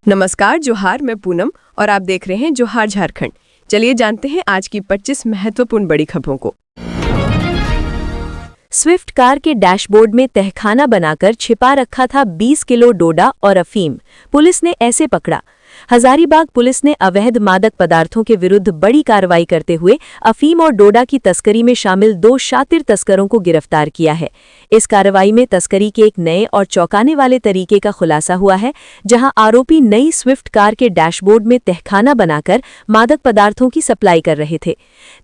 नमस्कार, जोहार। मैं पूनम और आप देख रहे हैं जोहार झारखंड। चलिए जानते हैं आज की 25 महत्वपूर्ण बड़ी खबरों को। स्विफ्ट कार के डैशबोर्ड में तहखाना बनाकर छिपा रखा था 20 किलो डोडा और अफीम। पुलिस ने ऐसे पकड़ा। हजारीबाग पुलिस ने अवैध मादक पदार्थों के विरुद्ध बड़ी कार्रवाई करते हुए अफीम और डोडा की तस्करी में शामिल 2 शातिर तस्करों को गिरफ्तार किया है। इस कार्रवाई में तस्करी के एक नए और चौंकाने वाले तरीके का खुलासा हुआ है, जहां आरोपी नई स्विफ्ट कार के डैशबोर्ड में तहखाना बनाकर मादक पदार्थों की सप्लाई कर रहे थे।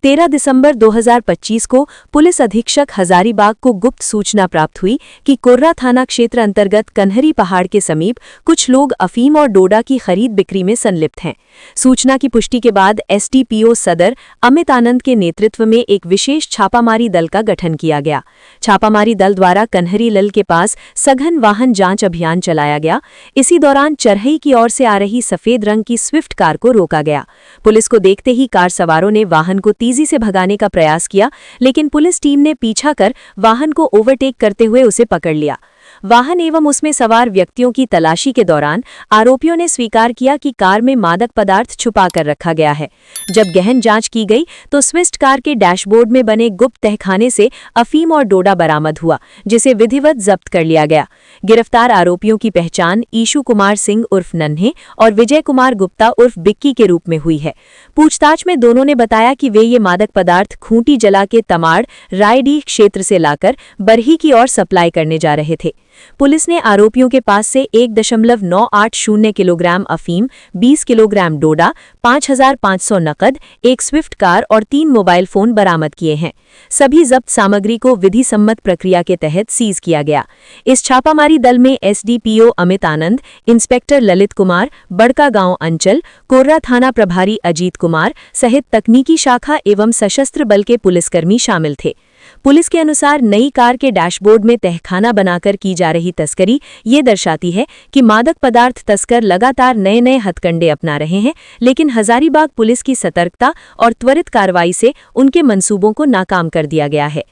13 दिसंबर 2025 को पुलिस अधीक्षक हजारीबाग को गुप्त सूचना प्राप्त हुई कि कोर्रा थाना क्षेत्र अंतर्गत कन्हरी पहाड़ के समीप कुछ लोग अफीम और डोडा की खरीद बिक्री में संलिप्त हैं। सूचना की पुष्टि के बाद एसडीपीओ सदर अमित आनंद के नेतृत्व में एक विशेष छापामारी दल का गठन किया गया। छापामारी दल द्वारा कन्हरी लल के पास सघन वाहन जांच अभियान चलाया गया। इसी दौरान चरहई की ओर से आ रही सफेद रंग की स्विफ्ट कार को रोका गया। पुलिस को देखते ही कार सवारों ने वाहन को तेजी से भगाने का प्रयास किया, लेकिन पुलिस टीम ने पीछा कर वाहन को ओवरटेक करते हुए उसे पकड़ लिया। वाहन एवं उसमें सवार व्यक्तियों की तलाशी के दौरान आरोपियों ने स्वीकार किया कि कार में मादक पदार्थ छुपा कर रखा गया है। जब गहन जांच की गई तो स्विफ्ट कार के डैशबोर्ड में बने गुप्त तहखाने से अफीम और डोडा बरामद हुआ, जिसे विधिवत जब्त कर लिया गया। गिरफ्तार आरोपियों की पहचान ईशू कुमार सिंह उर्फ नन्हे और विजय कुमार गुप्ता उर्फ बिक्की के रूप में हुई है। पूछताछ में दोनों ने बताया कि वे ये मादक पदार्थ खूंटी जला के तमाड़ रायडीह क्षेत्र से लाकर बरही की ओर सप्लाई करने जा रहे थे। पुलिस ने आरोपियों के पास से 1.980 किलोग्राम अफीम, 20 किलोग्राम डोडा, 5,500 नकद, एक स्विफ्ट कार और 3 मोबाइल फोन बरामद किए हैं। सभी जब्त सामग्री को विधि सम्मत प्रक्रिया के तहत सीज किया गया। इस छापामारी दल में एसडीपीओ अमित आनंद, इंस्पेक्टर ललित कुमार, बड़कागांव अंचल, कोर्रा थाना प्रभारी अजीत कुमार सहित तकनीकी शाखा एवं सशस्त्र बल के पुलिसकर्मी शामिल थे। पुलिस के अनुसार नई कार के डैशबोर्ड में तहखाना बनाकर की जा रही तस्करी ये दर्शाती है कि मादक पदार्थ तस्कर लगातार नए नए हथकंडे अपना रहे हैं, लेकिन हजारीबाग पुलिस की सतर्कता और त्वरित कार्रवाई से उनके मंसूबों को नाकाम कर दिया गया है।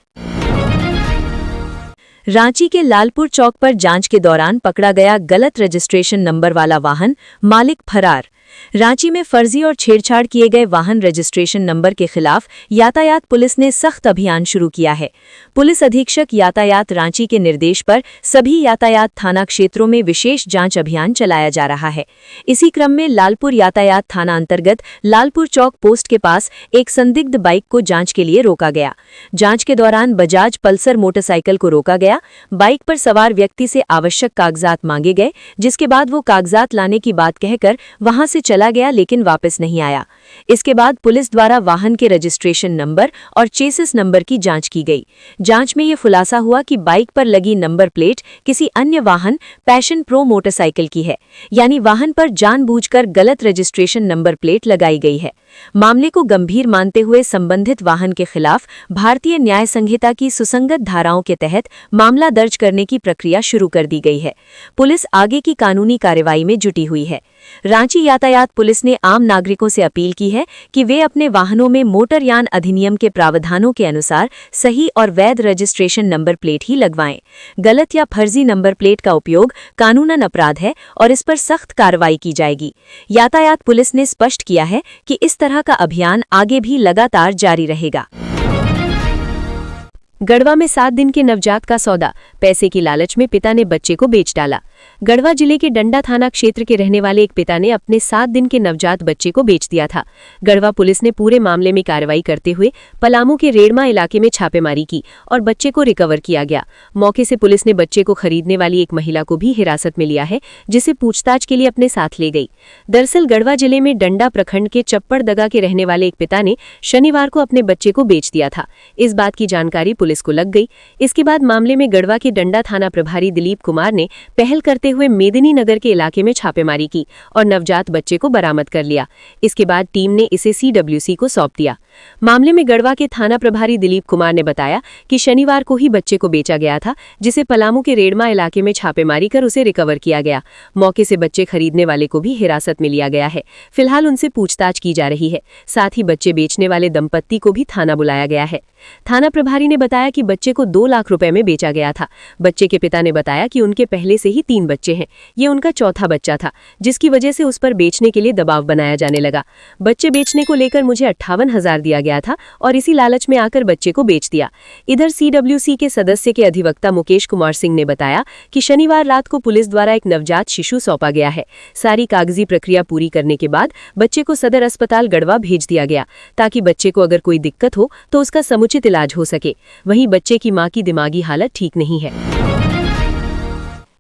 रांची के लालपुर चौक पर जांच के दौरान पकड़ा गया गलत रजिस्ट्रेशन नंबर वाला वाहन, मालिक फरार। रांची में फर्जी और छेड़छाड़ किए गए वाहन रजिस्ट्रेशन नंबर के खिलाफ यातायात पुलिस ने सख्त अभियान शुरू किया है। पुलिस अधीक्षक यातायात रांची के निर्देश पर सभी यातायात थाना क्षेत्रों में विशेष जांच अभियान चलाया जा रहा है। इसी क्रम में लालपुर यातायात थाना अंतर्गत लालपुर चौक पोस्ट के पास एक संदिग्ध बाइक को जांच के लिए रोका गया। जांच के दौरान बजाज पल्सर मोटरसाइकिल को रोका गया। बाइक पर सवार व्यक्ति से आवश्यक कागजात मांगे गए, जिसके बाद वो कागजात लाने की बात कहकर वहां से चला गया, लेकिन वापस नहीं आया। इसके बाद पुलिस द्वारा वाहन के रजिस्ट्रेशन नंबर और चेसिस नंबर की जांच की गई। जांच में यह खुलासा हुआ कि बाइक पर लगी नंबर प्लेट किसी अन्य वाहन पैशन प्रो मोटरसाइकिल की है, यानी वाहन पर जानबूझकर गलत रजिस्ट्रेशन नंबर प्लेट लगाई गई है। मामले को गंभीर मानते हुए संबंधित वाहन के खिलाफ भारतीय न्याय संहिता की सुसंगत धाराओं के तहत मामला दर्ज करने की प्रक्रिया शुरू कर दी गई है। पुलिस आगे की कानूनी कार्रवाई में जुटी हुई है। रांची यातायात पुलिस ने आम नागरिकों से अपील की है कि वे अपने वाहनों में मोटरयान अधिनियम के प्रावधानों के अनुसार सही और वैध रजिस्ट्रेशन नंबर प्लेट ही लगवाएं। गलत या फर्जी नंबर प्लेट का उपयोग कानूनन अपराध है और इस पर सख्त कार्रवाई की जाएगी। यातायात पुलिस ने स्पष्ट किया है कि इस तरह का अभियान आगे भी लगातार जारी रहेगा। गढ़वा में 7 दिन के नवजात का सौदा, पैसे की लालच में पिता ने बच्चे को बेच डाला। गढ़वा जिले के डंडा थाना क्षेत्र के रहने वाले एक पिता ने अपने 7 दिन के नवजात बच्चे को बेच दिया था। गढ़वा पुलिस ने पूरे मामले में कार्रवाई करते हुए पलामू के रेड़मा इलाके में छापेमारी की और बच्चे को रिकवर किया गया। मौके से पुलिस ने बच्चे को खरीदने वाली एक महिला को भी हिरासत में लिया है, जिसे पूछताछ के लिए अपने साथ ले गई। दरअसल गढ़वा जिले में डंडा प्रखंड के चप्पड़दगा के रहने वाले एक पिता ने शनिवार को अपने बच्चे को बेच दिया था। इस बात की जानकारी पुलिस को लग गई। इसके बाद मामले में गढ़वा के डंडा थाना प्रभारी दिलीप कुमार ने पहल करते हुए मेदिनी नगर के इलाके में छापेमारी की और नवजात बच्चे को बरामद कर लिया। इसके बाद टीम ने इसे सीडब्ल्यूसी को सौंप दिया। मामले में गढ़वा के थाना प्रभारी दिलीप कुमार ने बताया कि शनिवार को ही बच्चे को बेचा गया था, जिसे पलामू के रेड़मा इलाके में छापेमारी कर उसे रिकवर किया गया। मौके से बच्चे खरीदने वाले को भी हिरासत में लिया गया है। फिलहाल उनसे पूछताछ की जा रही है। साथ ही बच्चे बेचने वाले दंपत्ति को भी थाना बुलाया गया है। थाना प्रभारी ने बताया कि बच्चे को 2 लाख रुपए में बेचा गया था, बच्चे के पिता ने बताया कि उनके पहले से ही 3 बच्चे हैं, ये उनका चौथा बच्चा था, जिसकी वजह से उस पर बेचने के लिए दबाव बनाया जाने लगा। बच्चे बेचने को लेकर मुझे 58,000 दिया गया था और इसी लालच में आकर बच्चे को बेच दिया। इधर CWC के सदस्य के अधिवक्ता मुकेश कुमार सिंह ने बताया कि शनिवार रात को पुलिस द्वारा एक नवजात शिशु सौंपा गया है। सारी कागजी प्रक्रिया पूरी करने के बाद बच्चे को सदर अस्पताल गढ़वा भेज दिया गया, ताकि बच्चे को अगर कोई दिक्कत हो तो उसका समुचित इलाज हो सके। वहीं बच्चे की मां की दिमागी हालत ठीक नहीं है।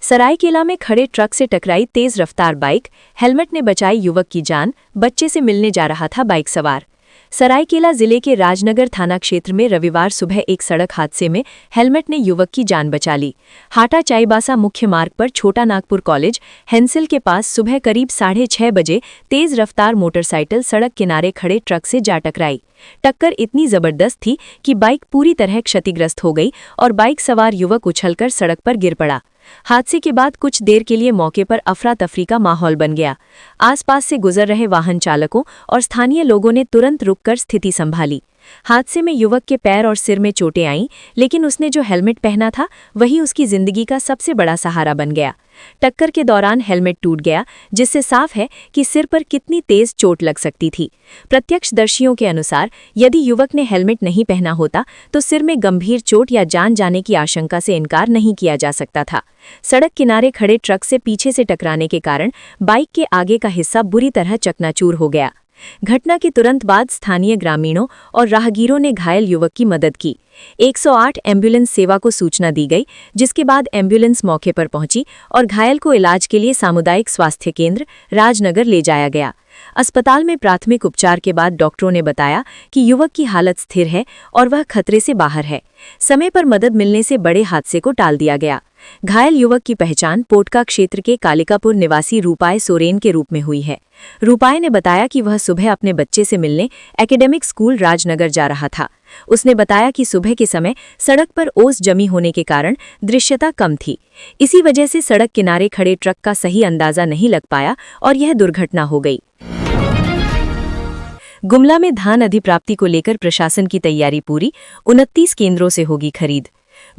सरायकेला में खड़े ट्रक से टकराई तेज रफ्तार बाइक, हेलमेट ने बचाई युवक की जान, बच्चे से मिलने जा रहा था बाइक सवार। सरायकेला जिले के राजनगर थाना क्षेत्र में रविवार सुबह एक सड़क हादसे में हेलमेट ने युवक की जान बचा ली। हाटा चाईबासा मुख्य मार्ग पर छोटा नागपुर कॉलेज हेंसिल के पास सुबह करीब 6:30 बजे तेज रफ्तार मोटरसाइकिल सड़क किनारे खड़े ट्रक से जा टकराई। टक्कर इतनी जबरदस्त थी कि बाइक पूरी तरह क्षतिग्रस्त हो गई और बाइक सवार युवक उछलकर सड़क पर गिर पड़ा। हादसे के बाद कुछ देर के लिए मौके पर अफरा तफरी का माहौल बन गया। आसपास से गुजर रहे वाहन चालकों और स्थानीय लोगों ने तुरंत रुककर स्थिति संभाली। हादसे में युवक के पैर और सिर में चोटें आईं, लेकिन उसने जो हेलमेट पहना था वही उसकी जिंदगी का सबसे बड़ा सहारा बन गया। टक्कर के दौरान हेलमेट टूट गया, जिससे साफ है कि सिर पर कितनी तेज चोट लग सकती थी। प्रत्यक्षदर्शियों के अनुसार यदि युवक ने हेलमेट नहीं पहना होता तो सिर में गंभीर चोट या जान जाने की आशंका से इनकार नहीं किया जा सकता था। सड़क किनारे खड़े ट्रक से पीछे से टकराने के कारण बाइक के आगे का हिस्सा बुरी तरह चकनाचूर हो गया। घटना के तुरंत बाद स्थानीय ग्रामीणों और राहगीरों ने घायल युवक की मदद की। 108 एम्बुलेंस सेवा को सूचना दी गई, जिसके बाद एम्बुलेंस मौके पर पहुंची और घायल को इलाज के लिए सामुदायिक स्वास्थ्य केंद्र राजनगर ले जाया गया। अस्पताल में प्राथमिक उपचार के बाद डॉक्टरों ने बताया कि युवक की हालत स्थिर है और वह खतरे से बाहर है। समय पर मदद मिलने से बड़े हादसे को टाल दिया गया। घायल युवक की पहचान पोटका क्षेत्र के कालिकापुर निवासी रूपाय सोरेन के रूप में हुई है। रूपाय ने बताया कि वह सुबह अपने बच्चे से मिलने एकेडमिक स्कूल राजनगर जा रहा था। उसने बताया कि सुबह के समय सड़क पर ओस जमी होने के कारण दृश्यता कम थी। इसी वजह से सड़क किनारे खड़े ट्रक का सही अंदाजा नहीं लग पाया और यह दुर्घटना हो गई। गुमला में धान अधिप्राप्ति को लेकर प्रशासन की तैयारी पूरी, 29 केंद्रों से होगी खरीद।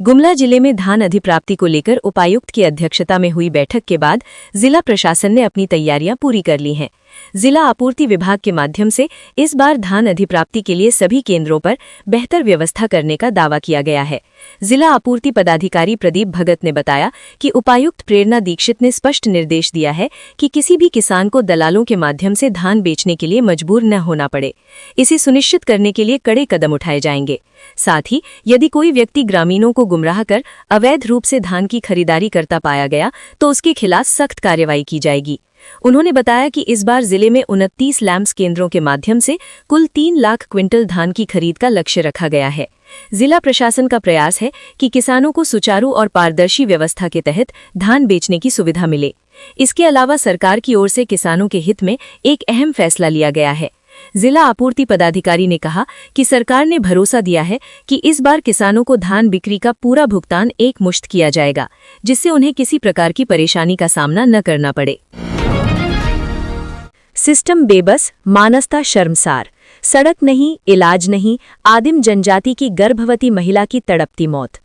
गुमला जिले में धान अधिप्राप्ति को लेकर उपायुक्त की अध्यक्षता में हुई बैठक के बाद जिला प्रशासन ने अपनी तैयारियां पूरी कर ली हैं। जिला आपूर्ति विभाग के माध्यम से इस बार धान अधिप्राप्ति के लिए सभी केंद्रों पर बेहतर व्यवस्था करने का दावा किया गया है। जिला आपूर्ति पदाधिकारी प्रदीप भगत ने बताया कि उपायुक्त प्रेरणा दीक्षित ने स्पष्ट निर्देश दिया है कि किसी भी किसान को दलालों के माध्यम से धान बेचने के लिए मजबूर न होना पड़े। इसे सुनिश्चित करने के लिए कड़े कदम उठाए जाएंगे। साथ ही यदि कोई व्यक्ति ग्रामीणों को गुमराह कर अवैध रूप से धान की खरीदारी करता पाया गया तो उसके खिलाफ सख्त कार्रवाई की जाएगी। उन्होंने बताया कि इस बार जिले में 29 लैंप्स केंद्रों के माध्यम से कुल 3 लाख क्विंटल धान की खरीद का लक्ष्य रखा गया है। जिला प्रशासन का प्रयास है कि किसानों को सुचारू और पारदर्शी व्यवस्था के तहत धान बेचने की सुविधा मिले। इसके अलावा सरकार की ओर से किसानों के हित में एक अहम फैसला लिया गया है। जिला आपूर्ति पदाधिकारी ने कहा कि सरकार ने भरोसा दिया है कि इस बार किसानों को धान बिक्री का पूरा भुगतान एक मुश्त किया जाएगा, जिससे उन्हें किसी प्रकार की परेशानी का सामना न करना पड़े। सिस्टम बेबस, मानसता शर्मसार, सड़क नहीं, इलाज नहीं, आदिम जनजाति की गर्भवती महिला की तड़पती मौत।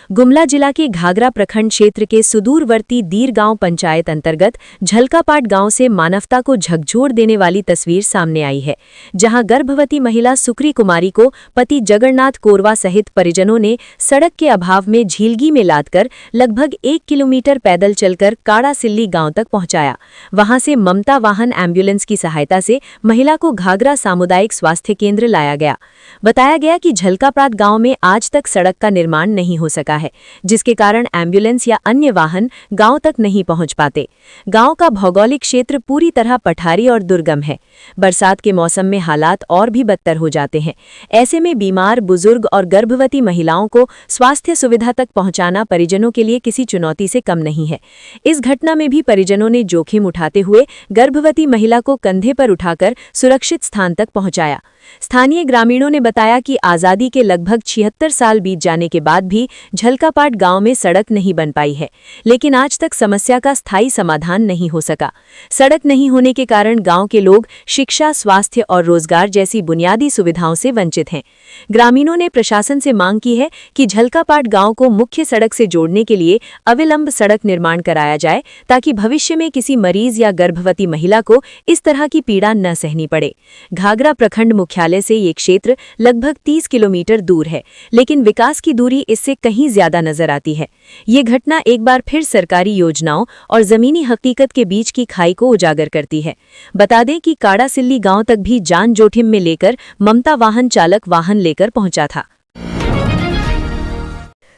गुमला जिला के घाघरा प्रखंड क्षेत्र के सुदूरवर्ती दीर गांव पंचायत अंतर्गत झलकापाट गांव से मानवता को झकझोर देने वाली तस्वीर सामने आई है, जहां गर्भवती महिला सुक्री कुमारी को पति जगन्नाथ कोरवा सहित परिजनों ने सड़क के अभाव में झीलगी में लादकर लगभग 1 किलोमीटर पैदल चलकर काड़ासिल्ली गांव तक पहुंचाया। वहां से ममता वाहन एम्बुलेंस की सहायता से महिला को घाघरा सामुदायिक स्वास्थ्य केंद्र लाया गया। बताया गया कि झलकापाट गांव में आज तक सड़क का निर्माण नहीं हो सका है, जिसके कारण एम्बुलेंस या अन्य वाहन गांव तक नहीं पहुंच पाते। गांव का भौगोलिक क्षेत्र पूरी तरह पठारी और दुर्गम है। बरसात के मौसम में हालात और भी बदतर हो जाते हैं। ऐसे में बीमार, बुजुर्ग और गर्भवती महिलाओं को स्वास्थ्य सुविधा तक पहुंचाना परिजनों के लिए किसी चुनौती से कम नहीं है। इस घटना में भी परिजनों ने जोखिम उठाते हुए गर्भवती महिला को कंधे पर उठाकर सुरक्षित स्थान तक पहुंचाया। स्थानीय ग्रामीणों ने बताया कि आज़ादी के लगभग 76 साल बीत जाने के बाद भी झलकापाट गांव में सड़क नहीं बन पाई है, लेकिन आज तक समस्या का स्थायी समाधान नहीं हो सका। सड़क नहीं होने के कारण गांव के लोग शिक्षा, स्वास्थ्य और रोजगार जैसी बुनियादी सुविधाओं से वंचित हैं। ग्रामीणों ने प्रशासन से मांग की है कि झलकापाट गांव को मुख्य सड़क से जोड़ने के लिए अविलंब सड़क निर्माण कराया जाए, ताकि भविष्य में किसी मरीज या गर्भवती महिला को इस तरह की पीड़ा न सहनी पड़े। घाघरा प्रखंड मुख्यालय से ये क्षेत्र लगभग 30 किलोमीटर दूर है, लेकिन विकास की दूरी इससे कहीं ज्यादा नजर आती है। ये घटना एक बार फिर सरकारी योजनाओं और जमीनी हकीकत के बीच की खाई को उजागर करती है। बता दें कि काड़ासिल्ली गांव तक भी जान जोखिम में लेकर ममता वाहन चालक वाहन लेकर पहुंचा था।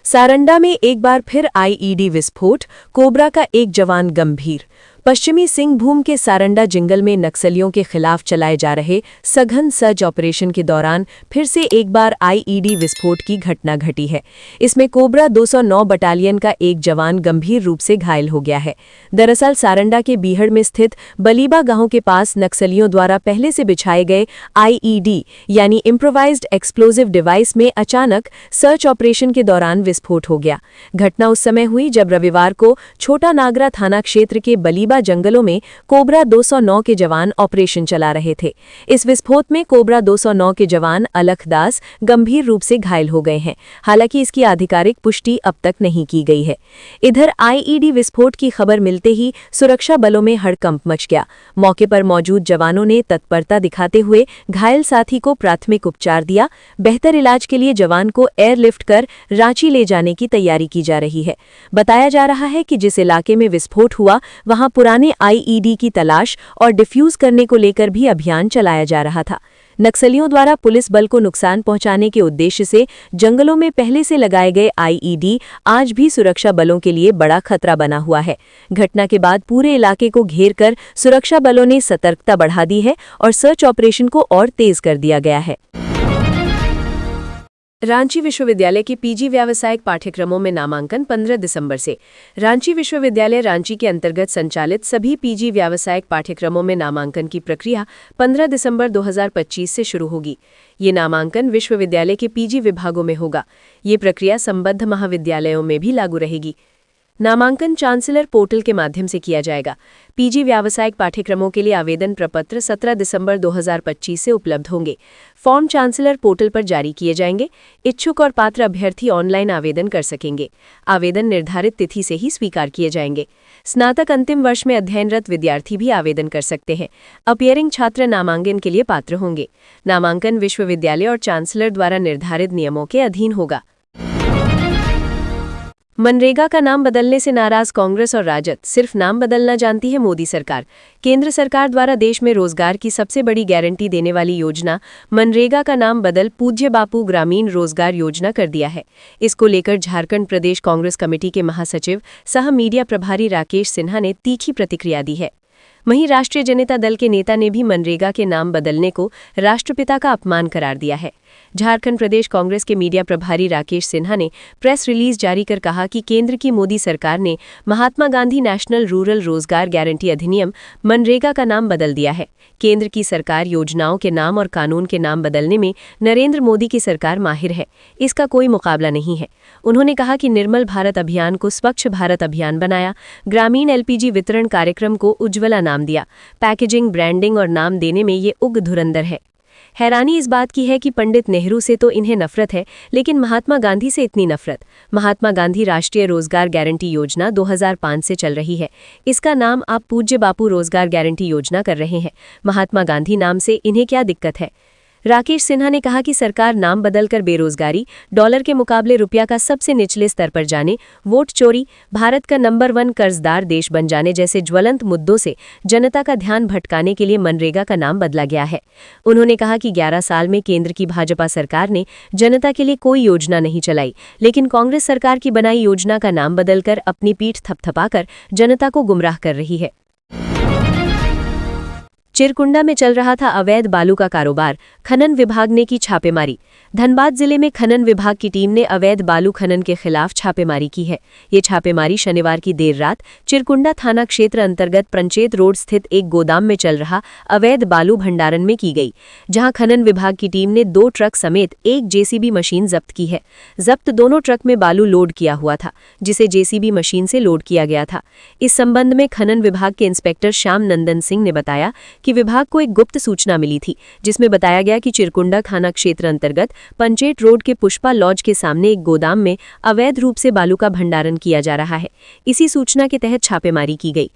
सारंडा में एक बार फिर आईईडी विस्फोट, कोबरा का एक जवान गंभीर। पश्चिमी सिंहभूम के सारंडा जंगल में नक्सलियों के खिलाफ चलाए जा रहे सघन सर्च ऑपरेशन के दौरान फिर से एक बार आईईडी विस्फोट की घटना घटी है। इसमें कोबरा 209 बटालियन का एक जवान गंभीर रूप से घायल हो गया है। दरअसल सारंडा के बीहड़ में स्थित बलीबा गांव के पास नक्सलियों द्वारा पहले से बिछाए गए आईईडी यानी इम्प्रोवाइज्ड एक्सप्लोजिव डिवाइस में अचानक सर्च ऑपरेशन के दौरान विस्फोट हो गया। घटना उस समय हुई जब रविवार को छोटा नागरा थाना क्षेत्र के बलीबा जंगलों में कोबरा 209 के जवान ऑपरेशन चला रहे थे। इस विस्फोट में कोबरा 209 के जवान अलख दास गंभीर रूप से घायल हो गए हैं। हालांकि इसकी आधिकारिक पुष्टि अब तक नहीं की गई है। इधर आईईडी विस्फोट की खबर मिलते ही सुरक्षा बलों में हड़कंप मच गया। मौके पर मौजूद जवानों ने तत्परता दिखाते हुए घायल साथी को प्राथमिक उपचार दिया। बेहतर इलाज के लिए जवान को एयरलिफ्ट कर रांची ले जाने की तैयारी की जा रही है। बताया जा रहा है कि जिस इलाके में विस्फोट हुआ वहां पुराने आईईडी की तलाश और डिफ्यूज करने को लेकर भी अभियान चलाया जा रहा था। नक्सलियों द्वारा पुलिस बल को नुकसान पहुंचाने के उद्देश्य से जंगलों में पहले से लगाए गए आईईडी आज भी सुरक्षा बलों के लिए बड़ा खतरा बना हुआ है। घटना के बाद पूरे इलाके को घेर कर सुरक्षा बलों ने सतर्कता बढ़ा दी है और सर्च ऑपरेशन को और तेज कर दिया गया है। रांची विश्वविद्यालय के पीजी व्यावसायिक पाठ्यक्रमों में नामांकन 15 दिसंबर से। रांची विश्वविद्यालय रांची के अंतर्गत संचालित सभी पीजी व्यावसायिक पाठ्यक्रमों में नामांकन की प्रक्रिया 15 दिसंबर 2025 से शुरू होगी। ये नामांकन विश्वविद्यालय के पीजी विभागों में होगा। ये प्रक्रिया संबद्ध महाविद्यालयों में भी लागू रहेगी। नामांकन चांसलर पोर्टल के माध्यम से किया जाएगा। पीजी व्यावसायिक पाठ्यक्रमों के लिए आवेदन प्रपत्र 17 दिसंबर 2025 से उपलब्ध होंगे। फॉर्म चांसलर पोर्टल पर जारी किए जाएंगे। इच्छुक और पात्र अभ्यर्थी ऑनलाइन आवेदन कर सकेंगे। आवेदन निर्धारित तिथि से ही स्वीकार किए जाएंगे। स्नातक अंतिम वर्ष में अध्ययनरत विद्यार्थी भी आवेदन कर सकते हैं। अपीयरिंग छात्र नामांकन के लिए पात्र होंगे। नामांकन विश्वविद्यालय और चांसलर द्वारा निर्धारित नियमों के अधीन होगा। मनरेगा का नाम बदलने से नाराज कांग्रेस और राजद। सिर्फ नाम बदलना जानती है मोदी सरकार। केंद्र सरकार द्वारा देश में रोजगार की सबसे बड़ी गारंटी देने वाली योजना मनरेगा का नाम बदल पूज्य बापू ग्रामीण रोजगार योजना कर दिया है। इसको लेकर झारखंड प्रदेश कांग्रेस कमेटी के महासचिव सह मीडिया प्रभारी राकेश सिन्हा ने तीखी प्रतिक्रिया दी है। वहीं राष्ट्रीय जनता दल के नेता ने भी मनरेगा के नाम बदलने को राष्ट्रपिता का अपमान करार दिया है। झारखंड प्रदेश कांग्रेस के मीडिया प्रभारी राकेश सिन्हा ने प्रेस रिलीज जारी कर कहा कि केंद्र की मोदी सरकार ने महात्मा गांधी नेशनल रूरल रोजगार गारंटी अधिनियम मनरेगा का नाम बदल दिया है। केंद्र की सरकार योजनाओं के नाम और कानून के नाम बदलने में नरेंद्र मोदी की सरकार माहिर है। इसका कोई मुकाबला नहीं है। उन्होंने कहा कि निर्मल भारत अभियान को स्वच्छ भारत अभियान बनाया, ग्रामीण एलपीजी वितरण कार्यक्रम को उज्ज्वला नाम दिया। पैकेजिंग, ब्रांडिंग और नाम देने में ये उग्र धुरंधर है। हैरानी इस बात की है कि पंडित नेहरू से तो इन्हें नफरत है, लेकिन महात्मा गांधी से इतनी नफरत। महात्मा गांधी राष्ट्रीय रोजगार गारंटी योजना 2005 से चल रही है। इसका नाम आप पूज्य बापू रोजगार गारंटी योजना कर रहे हैं। महात्मा गांधी नाम से इन्हें क्या दिक्कत है? राकेश सिन्हा ने कहा कि सरकार नाम बदलकर बेरोजगारी, डॉलर के मुकाबले रुपया का सबसे निचले स्तर पर जाने, वोट चोरी, भारत का नंबर 1 कर्जदार देश बन जाने जैसे ज्वलंत मुद्दों से जनता का ध्यान भटकाने के लिए मनरेगा का नाम बदला गया है। उन्होंने कहा कि 11 साल में केंद्र की भाजपा सरकार ने जनता के लिए कोई योजना नहीं चलाई, लेकिन कांग्रेस सरकार की बनाई योजना का नाम बदलकर अपनी पीठ थपथपाकर जनता को गुमराह कर रही है। चिरकुंडा में चल रहा था अवैध बालू का कारोबार, खनन विभाग ने की छापेमारी। धनबाद जिले में खनन विभाग की टीम ने अवैध बालू खनन के खिलाफ छापेमारी की है। ये छापेमारी शनिवार की देर रात चिरकुंडा थाना क्षेत्र अंतर्गत पंचेत रोड स्थित एक गोदाम में चल रहा अवैध बालू भंडारण में की गई, जहां खनन विभाग की टीम ने 2 ट्रक समेत एक जेसीबी मशीन जब्त की है। जब्त दोनों ट्रक में बालू लोड किया हुआ था, जिसे जेसीबी मशीन से लोड किया गया था। इस संबंध में खनन विभाग के इंस्पेक्टर श्याम नंदन सिंह ने बताया कि विभाग को एक गुप्त सूचना मिली थी, जिसमें बताया गया कि चिरकुंडा थाना क्षेत्र अंतर्गत पंचेत रोड के पुष्पा लॉज के सामने एक गोदाम में अवैध रूप से बालू का भंडारण किया जा रहा है। इसी सूचना के तहत छापेमारी की गई।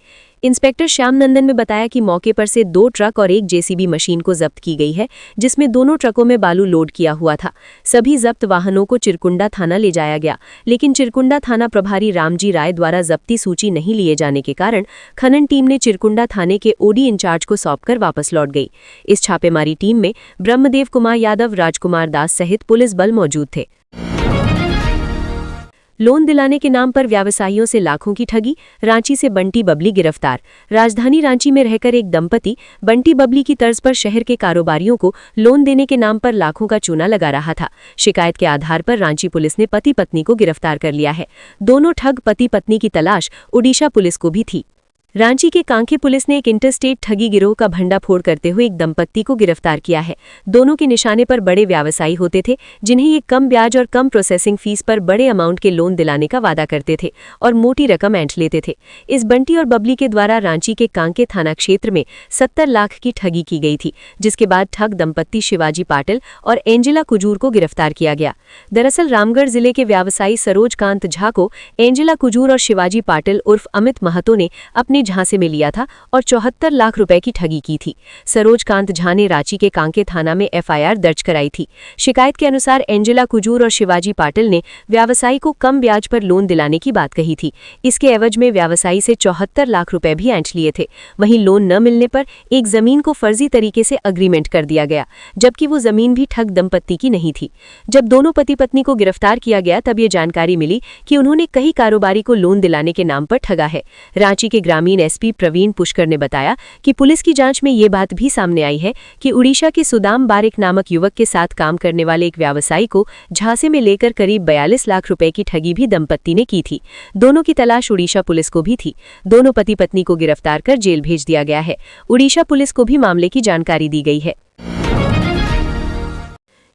इंस्पेक्टर श्याम नंदन ने बताया कि मौके पर से 2 ट्रक और एक जेसीबी मशीन को जब्त की गई है, जिसमें दोनों ट्रकों में बालू लोड किया हुआ था। सभी जब्त वाहनों को चिरकुंडा थाना ले जाया गया, लेकिन चिरकुंडा थाना प्रभारी रामजी राय द्वारा जब्ती सूची नहीं लिए जाने के कारण खनन टीम ने चिरकुंडा थाने के ओडी इंचार्ज को सौंपकर वापस लौट गई। इस छापेमारी टीम में ब्रह्मदेव कुमार यादव, राजकुमार दास सहित पुलिस बल मौजूद थे। लोन दिलाने के नाम पर व्यवसायियों से लाखों की ठगी, रांची से बंटी बबली गिरफ्तार। राजधानी रांची में रहकर एक दंपति बंटी बबली की तर्ज पर शहर के कारोबारियों को लोन देने के नाम पर लाखों का चूना लगा रहा था। शिकायत के आधार पर रांची पुलिस ने पति पत्नी को गिरफ्तार कर लिया है। दोनों ठग पति पत्नी की तलाश उड़ीसा पुलिस को भी थी। रांची के कांके पुलिस ने एक इंटरस्टेट ठगी गिरोह का भंडाफोड़ करते हुए एक दंपत्ति को गिरफ्तार किया है। दोनों के निशाने पर बड़े व्यवसायी होते थे, जिन्हें ये कम ब्याज और कम प्रोसेसिंग फीस पर बड़े अमाउंट के लोन दिलाने का वादा करते थे और मोटी रकम ऐंठ लेते थे। इस बंटी और बबली के द्वारा रांची के कांके थाना क्षेत्र में 70 लाख की ठगी की गई थी, जिसके बाद ठग दंपत्ति शिवाजी पाटिल और एंजेला कुजूर को गिरफ्तार किया गया। दरअसल रामगढ़ जिले के व्यवसायी सरोज कांत झा को एंजेला कुजूर और शिवाजी पाटिल उर्फ अमित महतो ने अपने झांसे में लिया था और 74 लाख रुपए की ठगी की थी। सरोज कांत झा ने रांची के कांके थाना में एफआईआर दर्ज कराई थी। शिकायत के अनुसार एंजेला कुजूर और शिवाजी पाटिल ने व्यवसायी को कम ब्याज पर लोन दिलाने की बात कही थी। इसके एवज में व्यवसायी से 74 लाख रुपए भी ऐंठ लिए थे। वहीं लोन न मिलने पर एक जमीन को फर्जी तरीके से अग्रीमेंट कर दिया गया, जबकि वो जमीन भी ठग दंपत्ति की नहीं थी। जब दोनों पति पत्नी को गिरफ्तार किया गया, तब ये जानकारी मिली कि उन्होंने कई कारोबारी को लोन दिलाने के नाम पर ठगा है। रांची के ग्रामीण एसपी प्रवीण पुष्कर ने बताया कि पुलिस की जांच में ये बात भी सामने आई है कि उड़ीसा के सुदाम बारिक नामक युवक के साथ काम करने वाले एक व्यवसायी को झांसे में लेकर करीब 42 लाख रुपए की ठगी भी दंपत्ति ने की थी। दोनों की तलाश उड़ीसा पुलिस को भी थी। दोनों पति पत्नी को गिरफ्तार कर जेल भेज दिया गया है। उड़ीसा पुलिस को भी मामले की जानकारी दी गई है।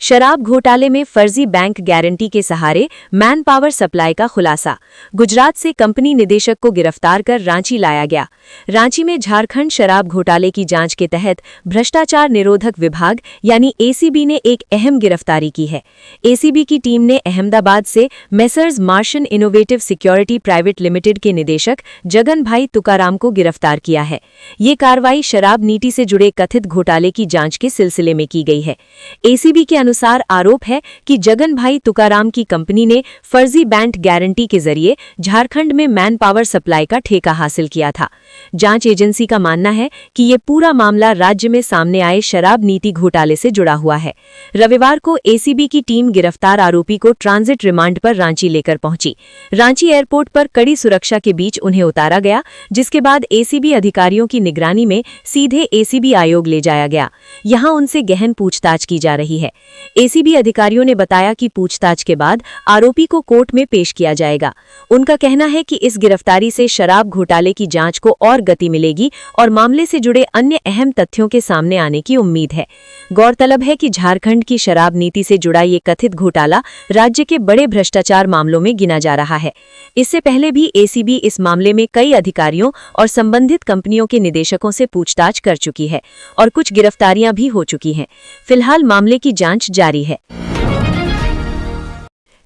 शराब घोटाले में फर्जी बैंक गारंटी के सहारे मैन पावर सप्लाई का खुलासा। गुजरात से कंपनी निदेशक को गिरफ्तार कर रांची लाया गया। रांची में झारखंड शराब घोटाले की जांच के तहत भ्रष्टाचार निरोधक विभाग यानी एसीबी ने एक अहम गिरफ्तारी की है। एसीबी की टीम ने अहमदाबाद से मेसर्स मार्शन इनोवेटिव सिक्योरिटी प्राइवेट लिमिटेड के निदेशक जगन भाई तुकाराम को गिरफ्तार किया है। ये कार्रवाई शराब नीति से जुड़े कथित घोटाले की जांच के सिलसिले में की गई है। एसीबी के अनुसार आरोप है कि जगन भाई तुकाराम की कंपनी ने फर्जी बैंक गारंटी के जरिए झारखंड में मैन पावर सप्लाई का ठेका हासिल किया था। जांच एजेंसी का मानना है कि ये पूरा मामला राज्य में सामने आए शराब नीति घोटाले से जुड़ा हुआ है। रविवार को एसीबी की टीम गिरफ्तार आरोपी को ट्रांजिट रिमांड पर रांची लेकर पहुंची। रांची एयरपोर्ट पर कड़ी सुरक्षा के बीच उन्हें उतारा गया, जिसके बाद एसीबी अधिकारियों की निगरानी में सीधे एसीबी आयोग ले जाया गया। यहां उनसे गहन पूछताछ की जा रही है। एसीबी अधिकारियों ने बताया कि पूछताछ के बाद आरोपी को कोर्ट में पेश किया जाएगा। उनका कहना है कि इस गिरफ्तारी से शराब घोटाले की जांच को और गति मिलेगी और मामले से जुड़े अन्य अहम तथ्यों के सामने आने की उम्मीद है। गौरतलब है कि झारखंड की शराब नीति से जुड़ा ये कथित घोटाला राज्य के बड़े भ्रष्टाचार मामलों में गिना जा रहा है। इससे पहले भी एसीबी इस मामले में कई अधिकारियों और संबंधित कंपनियों के निदेशकों से पूछताछ कर चुकी है और कुछ गिरफ्तारियां भी हो चुकी हैं। फिलहाल मामले की जांच जारी है।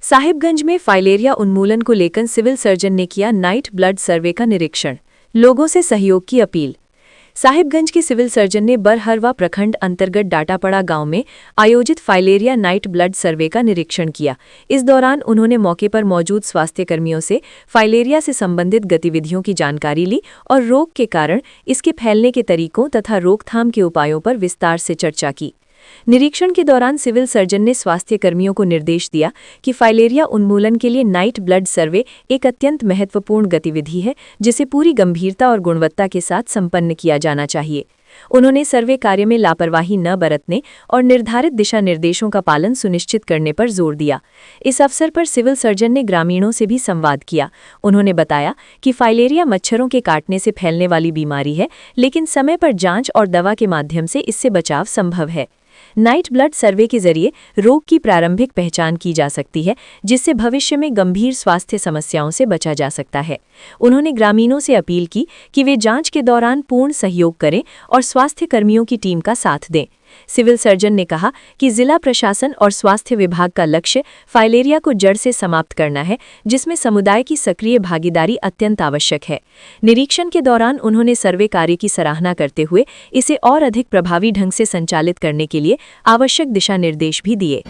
साहिबगंज में फाइलेरिया उन्मूलन को लेकर सिविल सर्जन ने किया नाइट ब्लड सर्वे का निरीक्षण। लोगों से सहयोग की अपील। साहिबगंज के सिविल सर्जन ने बरहरवा प्रखंड अंतर्गत डाटापड़ा गांव में आयोजित फाइलेरिया नाइट ब्लड सर्वे का निरीक्षण किया। इस दौरान उन्होंने मौके पर मौजूद स्वास्थ्य कर्मियों से फाइलेरिया से संबंधित गतिविधियों की जानकारी ली और रोग के कारण, इसके फैलने के तरीकों तथा रोकथाम के उपायों पर विस्तार से चर्चा की। निरीक्षण के दौरान सिविल सर्जन ने स्वास्थ्य कर्मियों को निर्देश दिया कि फाइलेरिया उन्मूलन के लिए नाइट ब्लड सर्वे एक अत्यंत महत्वपूर्ण गतिविधि है, जिसे पूरी गंभीरता और गुणवत्ता के साथ संपन्न किया जाना चाहिए। उन्होंने सर्वे कार्य में लापरवाही न बरतने और निर्धारित दिशा निर्देशों का पालन सुनिश्चित करने पर जोर दिया। इस अवसर पर सिविल सर्जन ने ग्रामीणों से भी संवाद किया। उन्होंने बताया कि फाइलेरिया मच्छरों के काटने से फैलने वाली बीमारी है, लेकिन समय पर जांच और दवा के माध्यम से इससे बचाव संभव है। नाइट ब्लड सर्वे के जरिए रोग की प्रारंभिक पहचान की जा सकती है, जिससे भविष्य में गंभीर स्वास्थ्य समस्याओं से बचा जा सकता है। उन्होंने ग्रामीणों से अपील की कि वे जांच के दौरान पूर्ण सहयोग करें और स्वास्थ्य कर्मियों की टीम का साथ दें। सिविल सर्जन ने कहा कि जिला प्रशासन और स्वास्थ्य विभाग का लक्ष्य फाइलेरिया को जड़ से समाप्त करना है, जिसमें समुदाय की सक्रिय भागीदारी अत्यंत आवश्यक है। निरीक्षण के दौरान उन्होंने सर्वे कार्य की सराहना करते हुए इसे और अधिक प्रभावी ढंग से संचालित करने के लिए आवश्यक दिशा निर्देश भी दिए।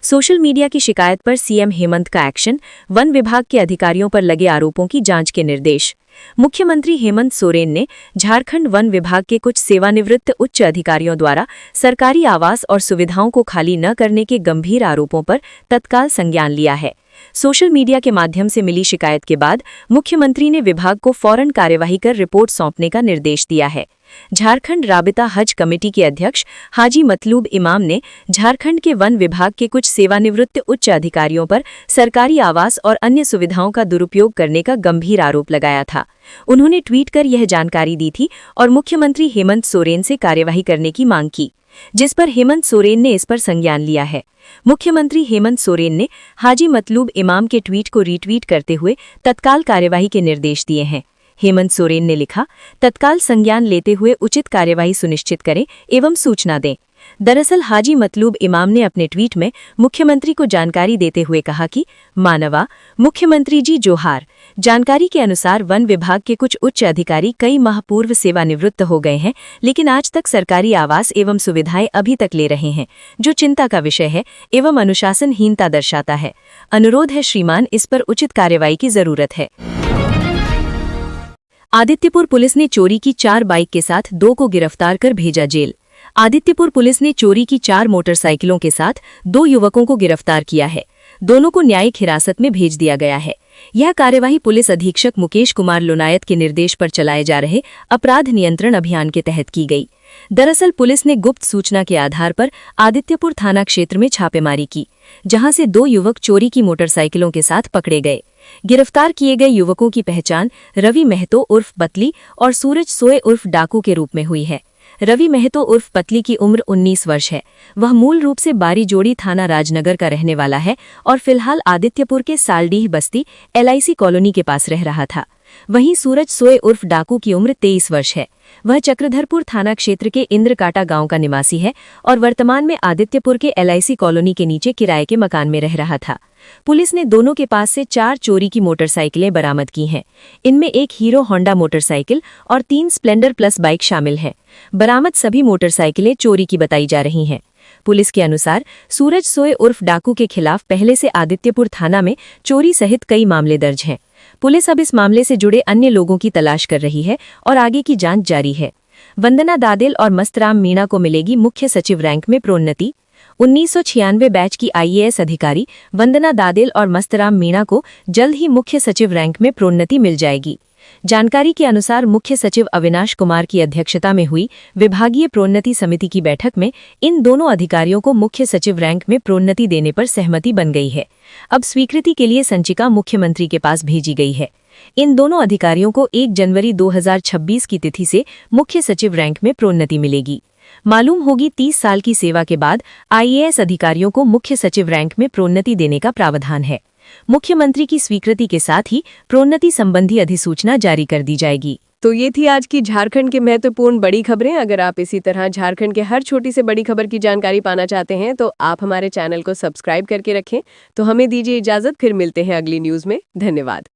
सोशल मीडिया की शिकायत पर सीएम हेमंत का एक्शन, वन विभाग के अधिकारियों पर लगे आरोपों की जांच के निर्देश। मुख्यमंत्री हेमंत सोरेन ने झारखंड वन विभाग के कुछ सेवानिवृत्त उच्च अधिकारियों द्वारा सरकारी आवास और सुविधाओं को खाली न करने के गंभीर आरोपों पर तत्काल संज्ञान लिया है। सोशल मीडिया के माध्यम से मिली शिकायत के बाद मुख्यमंत्री ने विभाग को फौरन कार्यवाही कर रिपोर्ट सौंपने का निर्देश दिया है। झारखंड राबिता हज कमेटी के अध्यक्ष हाजी मतलूब इमाम ने झारखंड के वन विभाग के कुछ सेवानिवृत्त उच्च अधिकारियों पर सरकारी आवास और अन्य सुविधाओं का दुरुपयोग करने का गंभीर आरोप लगाया था। उन्होंने ट्वीट कर यह जानकारी दी थी और मुख्यमंत्री हेमंत सोरेन से कार्यवाही करने की मांग की, जिस पर हेमंत सोरेन ने इस पर संज्ञान लिया है। मुख्यमंत्री हेमंत सोरेन ने हाजी मतलूब इमाम के ट्वीट को रीट्वीट करते हुए तत्काल कार्यवाही के निर्देश दिए हैं। हेमंत सोरेन ने लिखा, तत्काल संज्ञान लेते हुए उचित कार्यवाही सुनिश्चित करें एवं सूचना दें। दरअसल हाजी मतलूब इमाम ने अपने ट्वीट में मुख्यमंत्री को जानकारी देते हुए कहा कि मानवा मुख्यमंत्री जी जोहार। जानकारी के अनुसार वन विभाग के कुछ उच्च अधिकारी कई माह पूर्व सेवानिवृत्त हो गए हैं, लेकिन आज तक सरकारी आवास एवं सुविधाएं अभी तक ले रहे हैं, जो चिंता का विषय है एवं अनुशासनहीनता दर्शाता है। अनुरोध है श्रीमान, इस पर उचित कार्रवाई की जरूरत है। आदित्यपुर पुलिस ने चोरी की 4 बाइक के साथ 2 को गिरफ्तार कर भेजा जेल। आदित्यपुर पुलिस ने चोरी की 4 मोटरसाइकिलों के साथ 2 युवकों को गिरफ्तार किया है। दोनों को न्यायिक हिरासत में भेज दिया गया है। यह कार्यवाही पुलिस अधीक्षक मुकेश कुमार लोनायत के निर्देश पर चलाए जा रहे अपराध नियंत्रण अभियान के तहत की गई। दरअसल पुलिस ने गुप्त सूचना के आधार पर आदित्यपुर थाना क्षेत्र में छापेमारी की, जहां से 2 युवक चोरी की मोटरसाइकिलों के साथ पकड़े गए। गिरफ्तार किए गए युवकों की पहचान रवि महतो उर्फ पतली और सूरज सोए उर्फ डाकू के रूप में हुई है। रवि महतो उर्फ पतली की उम्र 19 वर्ष है। वह मूल रूप से बारी जोड़ी थाना राजनगर का रहने वाला है और फिलहाल आदित्यपुर के सालडीह बस्ती LIC कॉलोनी के पास रह रहा था। वहीं सूरज सोए उर्फ डाकू की उम्र 23 वर्ष है। वह चक्रधरपुर थाना क्षेत्र के इंद्रकाटा गांव का निवासी है और वर्तमान में आदित्यपुर के LIC कॉलोनी के नीचे किराए के मकान में रह रहा था। पुलिस ने दोनों के पास से 4 चोरी की मोटरसाइकिलें बरामद की हैं। इनमें एक हीरो होंडा मोटरसाइकिल और 3 स्प्लेंडर प्लस बाइक शामिल हैं। बरामद सभी मोटरसाइकिलें चोरी की बताई जा रही हैं। पुलिस के अनुसार सूरज सोए उर्फ डाकू के खिलाफ पहले से आदित्यपुर थाना में चोरी सहित कई मामले दर्ज हैं। पुलिस अब इस मामले से जुड़े अन्य लोगों की तलाश कर रही है और आगे की जांच जारी है। वंदना दादेल और मस्तराम मीणा को मिलेगी मुख्य सचिव रैंक में प्रोन्नति। 1996 बैच की IAS अधिकारी वंदना दादेल और मस्तराम मीणा को जल्द ही मुख्य सचिव रैंक में प्रोन्नति मिल जाएगी। जानकारी के अनुसार मुख्य सचिव अविनाश कुमार की अध्यक्षता में हुई विभागीय प्रोन्नति समिति की बैठक में इन दोनों अधिकारियों को मुख्य सचिव रैंक में प्रोन्नति देने पर सहमति बन गई है। अब स्वीकृति के लिए संचिका मुख्यमंत्री के पास भेजी गई है। इन दोनों अधिकारियों को 1 जनवरी 2026 की तिथि से मुख्य सचिव रैंक में प्रोन्नति मिलेगी। मालूम होगी 30 साल की सेवा के बाद IAS अधिकारियों को मुख्य सचिव रैंक में प्रोन्नति देने का प्रावधान है। मुख्यमंत्री की स्वीकृति के साथ ही प्रोन्नति संबंधी अधिसूचना जारी कर दी जाएगी। तो ये थी आज की झारखंड के महत्वपूर्ण बड़ी खबरें। अगर आप इसी तरह झारखंड के हर छोटी से बड़ी खबर की जानकारी पाना चाहते हैं तो आप हमारे चैनल को सब्सक्राइब करके रखें। तो हमें दीजिए इजाजत, फिर मिलते हैं अगली न्यूज में। धन्यवाद।